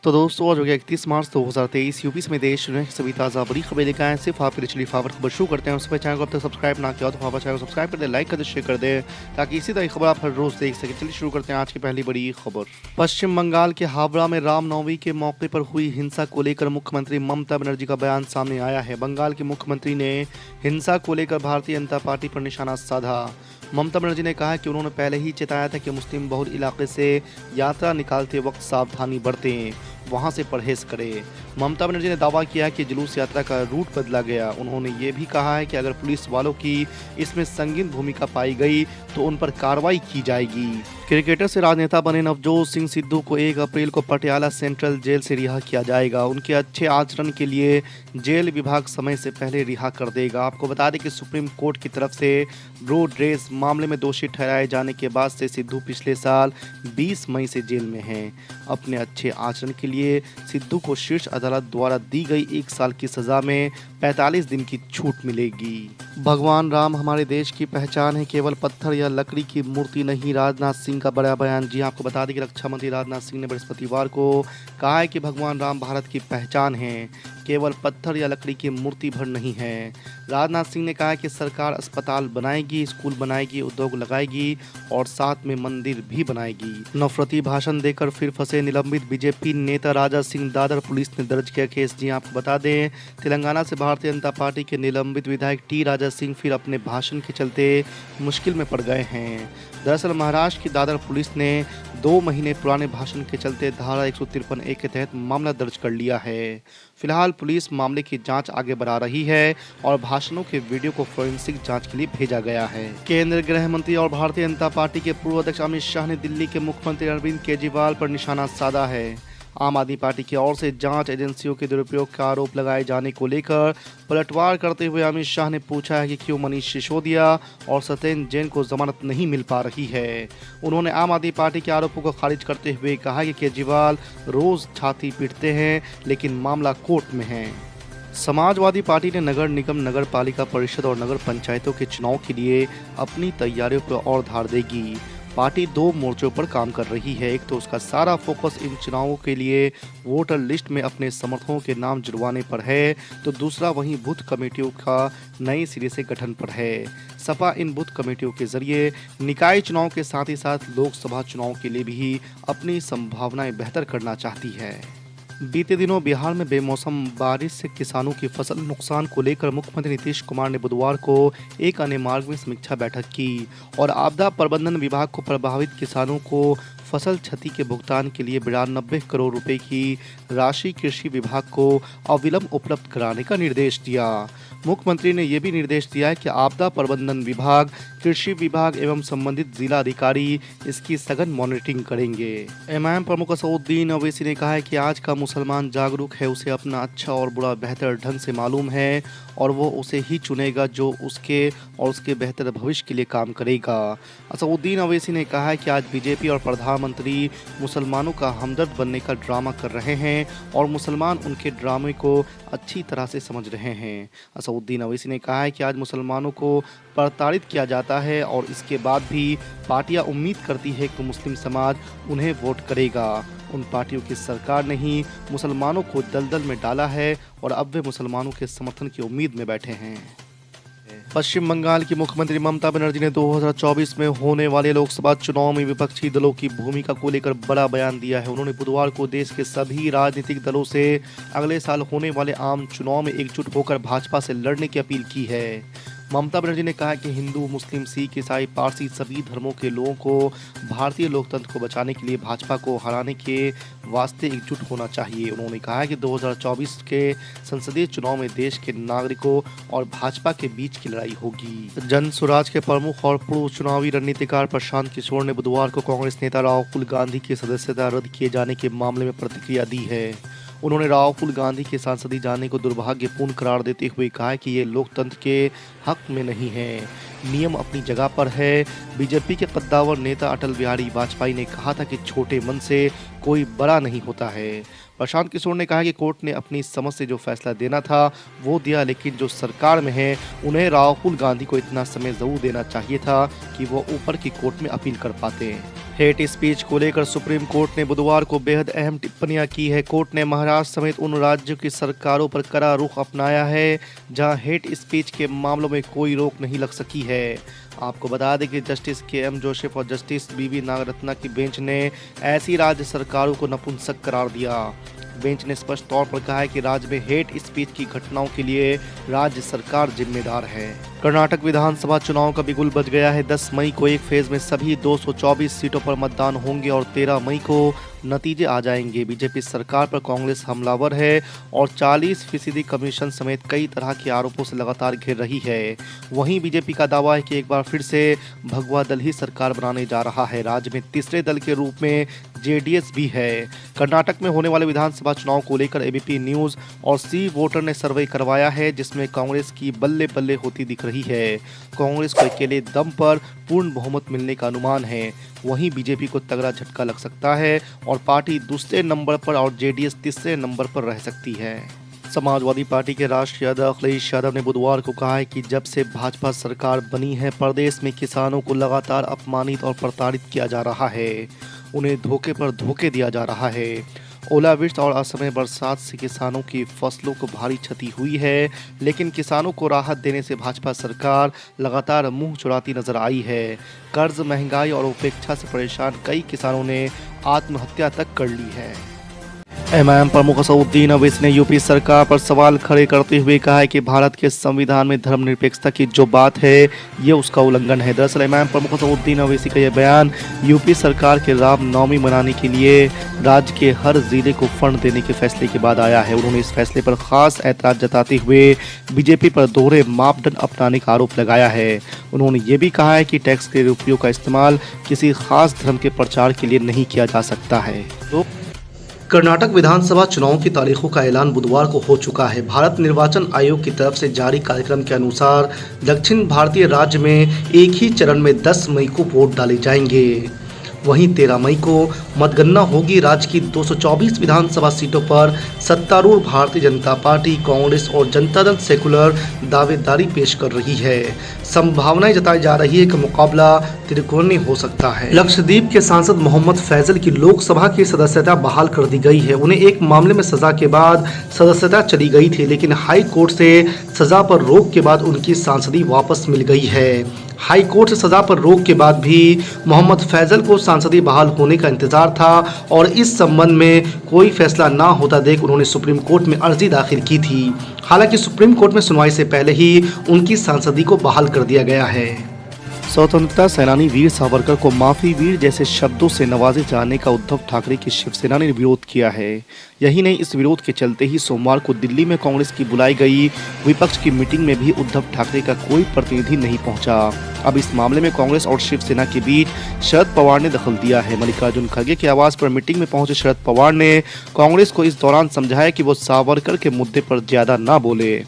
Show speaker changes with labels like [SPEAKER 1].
[SPEAKER 1] तो दोस्तों आज हो गया 31 मार्च 2023 यूपी समेत देश दुनिया की सभी ताज़ा बड़ी खबरें लेकर आए हैं। सिर्फ आपके लिए चलिए खबर शुरू करते हैं। उससे पहले चैनल को अब तक सब्सक्राइब ना किया हो तो फटाफट चैनल को सब्सक्राइब कर दें, लाइक कर दें, शेयर कर दें ताकि इसी तरह की खबर आप हर रोज देख सकें। चलिए शुरू करते हैं आज की पहली बड़ी खबर। पश्चिम बंगाल के हावड़ा में रामनवमी के मौके पर हुई हिंसा को लेकर मुख्यमंत्री ममता बनर्जी का बयान सामने आया है। बंगाल के मुख्यमंत्री ने हिंसा को लेकर भारतीय जनता पार्टी पर निशाना साधा। ममता बनर्जी ने कहा कि उन्होंने पहले ही चेताया था कि मुस्लिम बहुल इलाके से यात्रा निकालते वक्त सावधानी बरतें, वहां से परहेज करें। ममता बनर्जी ने दावा किया कि जुलूस यात्रा का रूट बदला गया। उन्होंने ये भी कहा है कि अगर पुलिस वालों की इसमें संगीन भूमिका पाई गई तो उन पर कार्रवाई की जाएगी। क्रिकेटर से राजनेता बने नवजोत सिंह सिद्धू को 1 अप्रैल को पटियाला सेंट्रल जेल से रिहा किया जाएगा। उनके अच्छे आचरण के लिए जेल विभाग समय से पहले रिहा कर देगा। आपको बता दें कि सुप्रीम कोर्ट की तरफ से रोड रेस मामले में दोषी ठहराए जाने के बाद से सिद्धू पिछले साल 20 मई से जेल में हैं। अपने अच्छे आचरण के लिए सिद्धू को शीर्ष अदालत द्वारा दी गई 1 साल की सजा में 45 दिन की छूट मिलेगी। भगवान राम हमारे देश की पहचान है, केवल पत्थर या लकड़ी की मूर्ति नहीं। राजनाथ सिंह का बड़ा बयान। जी आपको बता दें कि रक्षा मंत्री राजनाथ सिंह ने बृहस्पतिवार को कहा है कि भगवान राम भारत की पहचान है, केवल पत्थर या लकड़ी की मूर्ति भर नहीं है। राजनाथ सिंह ने कहा कि सरकार अस्पताल बनाएगी, स्कूल बनाएगी, उद्योग लगाएगी और साथ में मंदिर भी बनाएगी। नफरती भाषण देकर फिर फंसे निलंबित बीजेपी नेता राजा सिंह दादर, पुलिस ने दर्ज किया केस। जी आपको बता दें तेलंगाना से भारतीय जनता पार्टी के निलंबित विधायक टी राजा सिंह फिर अपने भाषण के चलते मुश्किल में पड़ गए हैं। दरअसल महाराष्ट्र की दादर पुलिस ने 2 महीने पुराने भाषण के चलते धारा 153A के तहत मामला दर्ज कर लिया है। फिलहाल पुलिस मामले की जांच आगे बढ़ा रही है और भाषणों के वीडियो को फोरेंसिक जांच के लिए भेजा गया है। केंद्रीय गृह मंत्री और भारतीय जनता पार्टी के पूर्व अध्यक्ष अमित शाह ने दिल्ली के मुख्यमंत्री अरविंद केजरीवाल पर निशाना साधा है। आम आदमी पार्टी की ओर से जांच एजेंसियों के दुरुपयोग का आरोप लगाए जाने को लेकर पलटवार करते हुए अमित शाह ने पूछा है कि क्यों मनीष सिसोदिया और सत्येंद्र जैन को जमानत नहीं मिल पा रही है। उन्होंने आम आदमी पार्टी के आरोपों को खारिज करते हुए कहा कि केजरीवाल रोज छाती पीटते हैं लेकिन मामला कोर्ट में है। समाजवादी पार्टी ने नगर निगम, नगर पालिका परिषद और नगर पंचायतों के चुनाव के लिए अपनी तैयारियों पर और धार देगी। पार्टी 2 मोर्चों पर काम कर रही है। एक तो उसका सारा फोकस इन चुनावों के लिए वोटर लिस्ट में अपने समर्थकों के नाम जुड़वाने पर है, तो दूसरा वहीं बूथ कमेटियों का नए सिरे से गठन पर है। सपा इन बूथ कमेटियों के जरिए निकाय चुनाव के साथ ही साथ लोकसभा चुनाव के लिए भी अपनी संभावनाएं बेहतर करना चाहती है। बीते दिनों बिहार में बेमौसम बारिश से किसानों की फसल नुकसान को लेकर मुख्यमंत्री नीतीश कुमार ने बुधवार को एक अन्य मार्ग में समीक्षा बैठक की और आपदा प्रबंधन विभाग को प्रभावित किसानों को फसल क्षति के भुगतान के लिए 92 करोड़ रुपए की राशि कृषि विभाग को अविलंब उपलब्ध कराने का निर्देश दिया। मुख्यमंत्री ने यह भी निर्देश दिया है कि आपदा प्रबंधन विभाग, कृषि विभाग एवं संबंधित जिला अधिकारी इसकी सघन मॉनिटरिंग करेंगे। एमआईएम प्रमुख असदुद्दीन ओवैसी ने कहा है कि आज का मुसलमान जागरूक है, उसे अपना अच्छा और बुरा बेहतर ढंग से मालूम है और वो उसे ही चुनेगा जो उसके और उसके बेहतर भविष्य के लिए काम करेगा। असदुद्दीन ओवैसी ने कहा है कि आज बीजेपी और प्रधानमंत्री मुसलमानों का हमदर्द बनने का ड्रामा कर रहे हैं और मुसलमान उनके ड्रामे को अच्छी तरह से समझ रहे हैं। असदुद्दीन ओवैसी ने कहा है कि आज मुसलमानों को प्रताड़ित किया जाता है और इसके बाद भी पार्टियां उम्मीद करती है कि मुस्लिम समाज उन्हें वोट करेगा। उन पार्टियों की सरकार ने ही मुसलमानों को दलदल में डाला है और अब वे मुसलमानों के समर्थन की उम्मीद में बैठे हैं। पश्चिम बंगाल की मुख्यमंत्री ममता बनर्जी ने 2024 में होने वाले लोकसभा चुनाव में विपक्षी दलों की भूमिका को लेकर बड़ा बयान दिया है। उन्होंने बुधवार को देश के सभी राजनीतिक दलों से अगले साल होने वाले आम चुनाव में एकजुट होकर भाजपा से लड़ने की अपील की है। ममता बनर्जी ने कहा कि हिंदू, मुस्लिम, सिख, ईसाई, पारसी सभी धर्मों के लोगों को भारतीय लोकतंत्र को बचाने के लिए भाजपा को हराने के वास्ते एकजुट होना चाहिए। उन्होंने कहा कि 2024 के संसदीय चुनाव में देश के नागरिकों और भाजपा के बीच की लड़ाई होगी। जन स्वराज के प्रमुख और पूर्व चुनावी रणनीतिकार प्रशांत किशोर ने बुधवार को कांग्रेस नेता राहुल गांधी की सदस्यता रद्द किए जाने के मामले में प्रतिक्रिया दी है। उन्होंने राहुल गांधी के सांसदी जाने को दुर्भाग्यपूर्ण करार देते हुए कहा कि ये लोकतंत्र के हक में नहीं है। नियम अपनी जगह पर है। बीजेपी के कद्दावर नेता अटल बिहारी वाजपेयी ने कहा था कि छोटे मन से कोई बड़ा नहीं होता है। प्रशांत किशोर ने कहा कि कोर्ट ने अपनी समझ से जो फैसला देना था वो दिया, लेकिन जो सरकार में है उन्हें राहुल गांधी को इतना समय जरूर देना चाहिए था कि वो ऊपर की कोर्ट में अपील कर पाते। हेट स्पीच को लेकर सुप्रीम कोर्ट ने बुधवार को बेहद अहम टिप्पणियां की है। कोर्ट ने महाराष्ट्र समेत उन राज्यों की सरकारों पर कड़ा रुख अपनाया है जहां हेट स्पीच के मामलों में कोई रोक नहीं लग सकी है। आपको बता दें कि जस्टिस के.एम. जोसेफ और जस्टिस बी.वी. नागरत्ना की बेंच ने ऐसी राज्य सरकारों को नपुंसक करार दिया। बेंच ने स्पष्ट तौर पर कहा है कि राज्य में हेट स्पीच की घटनाओं के लिए राज्य सरकार जिम्मेदार है। कर्नाटक विधानसभा चुनाव का बिगुल बज गया है। 10 मई को एक फेज में सभी 224 सीटों पर मतदान होंगे और 13 मई को नतीजे आ जाएंगे। बीजेपी सरकार पर कांग्रेस हमलावर है और 40% कमीशन समेत कई तरह के आरोपों से लगातार घिर रही है। वहीं बीजेपी का दावा है कि एक बार फिर से भगवा दल ही सरकार बनाने जा रहा है। राज्य में तीसरे दल के रूप में जेडीएस भी है। कर्नाटक में होने वाले विधानसभा चुनाव को लेकर एबीपी न्यूज और सी वोटर ने सर्वे करवाया है, जिसमें कांग्रेस की बल्ले बल्ले होती दिख रही है। कांग्रेस को अकेले दम पर पूर्ण बहुमत मिलने का अनुमान है। वहीं बीजेपी को तगड़ा झटका लग सकता है और पार्टी दूसरे नंबर पर और जेडीएस तीसरे नंबर पर रह सकती है। समाजवादी पार्टी के राष्ट्रीय अध्यक्ष अखिलेश यादव ने बुधवार को कहा है कि जब से भाजपा सरकार बनी है प्रदेश में किसानों को लगातार अपमानित और प्रताड़ित किया जा रहा है। उन्हें धोखे पर धोखे दिया जा रहा है। ओलावृष्टि और असमय बरसात से किसानों की फसलों को भारी क्षति हुई है, लेकिन किसानों को राहत देने से भाजपा सरकार लगातार मुंह चुराती नजर आई है। कर्ज, महंगाई और उपेक्षा से परेशान कई किसानों ने आत्महत्या तक कर ली है। एमआईएम प्रमुख असदुद्दीन ओवैसी ने यूपी सरकार पर सवाल खड़े करते हुए कहा है कि भारत के संविधान में धर्मनिरपेक्षता की जो बात है ये उसका उल्लंघन है। दरअसल एमआईएम प्रमुख असदुद्दीन ओवैसी का यह बयान यूपी सरकार के रामनवमी मनाने के लिए राज्य के हर जिले को फंड देने के फैसले के बाद आया है। उन्होंने इस फैसले पर खास ऐतराज जताते हुए बीजेपी पर दोहरे मापदंड अपनाने का आरोप लगाया है। उन्होंने ये भी कहा है कि टैक्स के रुपयों का इस्तेमाल किसी खास धर्म के प्रचार के लिए नहीं किया जा सकता है। कर्नाटक विधानसभा चुनाव की तारीखों का ऐलान बुधवार को हो चुका है। भारत निर्वाचन आयोग की तरफ से जारी कार्यक्रम के अनुसार दक्षिण भारतीय राज्य में एक ही चरण में 10 मई को वोट डाले जाएंगे। वहीं 13 मई को मतगणना होगी। राज्य की 224 विधानसभा सीटों पर सत्तारूढ़ भारतीय जनता पार्टी, कांग्रेस और जनता दल सेकुलर दावेदारी पेश कर रही है। संभावनाएं जताई जा रही है कि मुकाबला त्रिकोणीय हो सकता है। लक्षद्वीप के सांसद मोहम्मद फैजल की लोकसभा की सदस्यता बहाल कर दी गई है। उन्हें एक मामले में सजा के बाद सदस्यता चली गई थी, लेकिन हाई कोर्ट से सजा पर रोक के बाद उनकी सांसदी वापस मिल गई है। हाई कोर्ट से सजा पर रोक के बाद भी मोहम्मद फैजल को सांसदी बहाल होने का इंतजार था और इस संबंध में कोई फैसला ना होता देख उन्होंने सुप्रीम कोर्ट में अर्जी दाखिल की थी। हालांकि सुप्रीम कोर्ट में सुनवाई से पहले ही उनकी सांसदी को बहाल कर दिया गया है। स्वतंत्रता सेनानी वीर सावरकर को माफी वीर जैसे शब्दों से नवाजे जाने का उद्धव ठाकरे की शिवसेना ने विरोध किया है। यही नहीं, इस विरोध के चलते ही सोमवार को दिल्ली में कांग्रेस की बुलाई गई विपक्ष की मीटिंग में भी उद्धव ठाकरे का कोई प्रतिनिधि नहीं पहुंचा। अब इस मामले में कांग्रेस और शिवसेना के बीच शरद पवार ने दखल दिया है। मल्लिकार्जुन खड़गे के आवास पर मीटिंग में पहुंचे शरद पवार ने कांग्रेस को इस दौरान समझाया कि वो सावरकर के मुद्दे पर ज्यादा ना बोले।